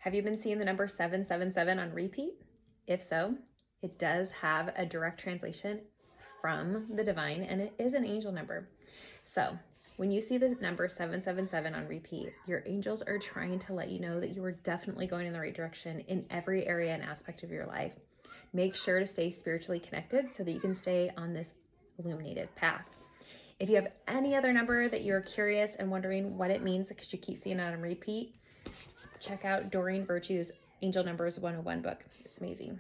Have you been seeing the number 777 on repeat? If so, it does have a direct translation from the divine, and it is an angel number. So when you see the number 777 on repeat, your angels are trying to let you know that you are definitely going in the right direction in every area and aspect of your life. Make sure to stay spiritually connected so that you can stay on this illuminated path. If you have any other number that you're curious and wondering what it means because you keep seeing it on repeat, check out Doreen Virtue's Angel Numbers 101 book. It's amazing.